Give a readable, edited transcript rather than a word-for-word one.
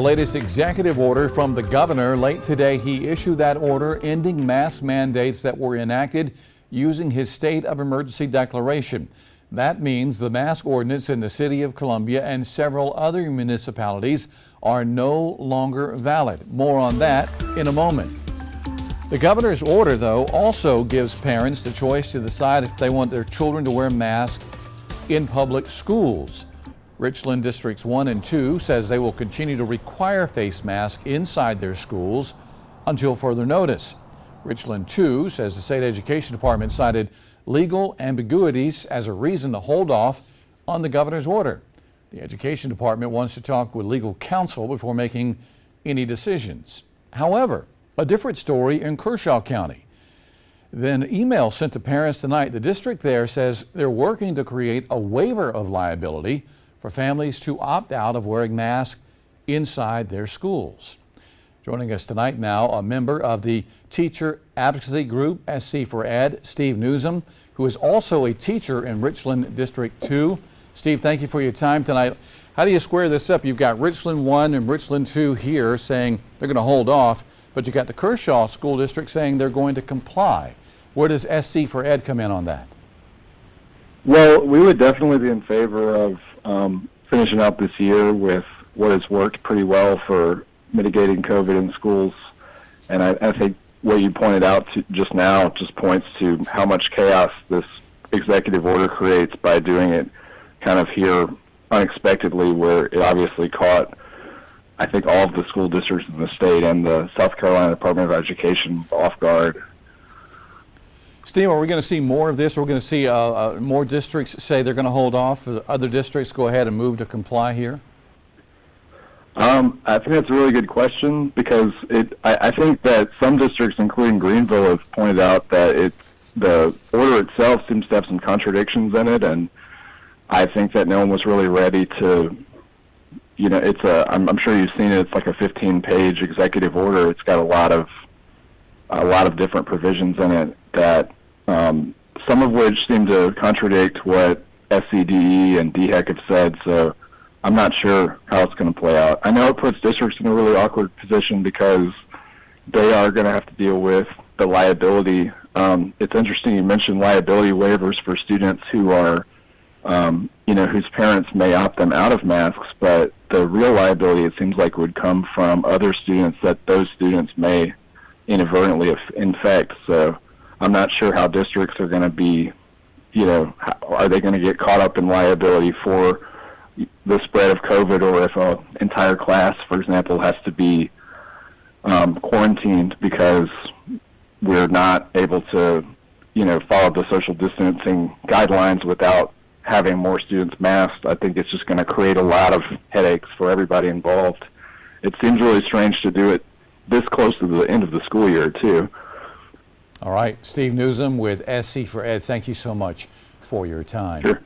The latest executive order from the governor. Late today, he issued that order ending mask mandates that were enacted using his state of emergency declaration. That means the mask ordinance in the city of Columbia and several other municipalities are no longer valid. More on that in a moment. The governor's order, though, also gives parents the choice to decide if they want their children to wear masks in public schools. Richland Districts 1 and 2 says they will continue to require face masks inside their schools until further notice. Richland 2 says the state education department cited legal ambiguities as a reason to hold off on the governor's order. The education department wants to talk with legal counsel before making any decisions. However, a different story in Kershaw County. Then an email sent to parents tonight. The district there says they're working to create a waiver of liability for families to opt out of wearing masks inside their schools. Joining us tonight now, a member of the teacher advocacy group SC for Ed, Steve Newsom, who is also a teacher in Richland District 2. Steve, thank you for your time tonight. How do you square this up? You've got Richland 1 and Richland 2 here saying they're going to hold off, but you got the Kershaw School District saying they're going to comply. Where does SC for Ed come in on that? Well, we would definitely be in favor of finishing out this year with what has worked pretty well for mitigating COVID in schools. And I think what you pointed out just now just points to how much chaos this executive order creates by doing it kind of here unexpectedly, where it obviously caught, I think, all of the school districts in the state and the South Carolina Department of Education off guard. Steve, are we going to see more of this? We're going to see more districts say they're going to hold off. Other districts go ahead and move to comply here? I think that's a really good question, because I think that some districts, including Greenville, have pointed out that the order itself seems to have some contradictions in it, and I think that no one was really ready to, I'm sure you've seen it. It's like a 15-page executive order. It's got a lot of different provisions in it that some of which seem to contradict what SCDE and DHEC have said. So I'm not sure how it's going to play out. I know it puts districts in a really awkward position because they are going to have to deal with the liability. It's interesting you mentioned liability waivers for students who are, whose parents may opt them out of masks, but the real liability, it seems like, would come from other students that those students may inadvertently infect. So I'm not sure how districts are going to be, are they going to get caught up in liability for the spread of COVID, or if an entire class, for example, has to be quarantined because we're not able to, follow the social distancing guidelines without having more students masked. I think it's just going to create a lot of headaches for everybody involved. It seems really strange to do it this close to the end of the school year, too. All right. Steve Newsom with SC for Ed, thank you so much for your time. Sure.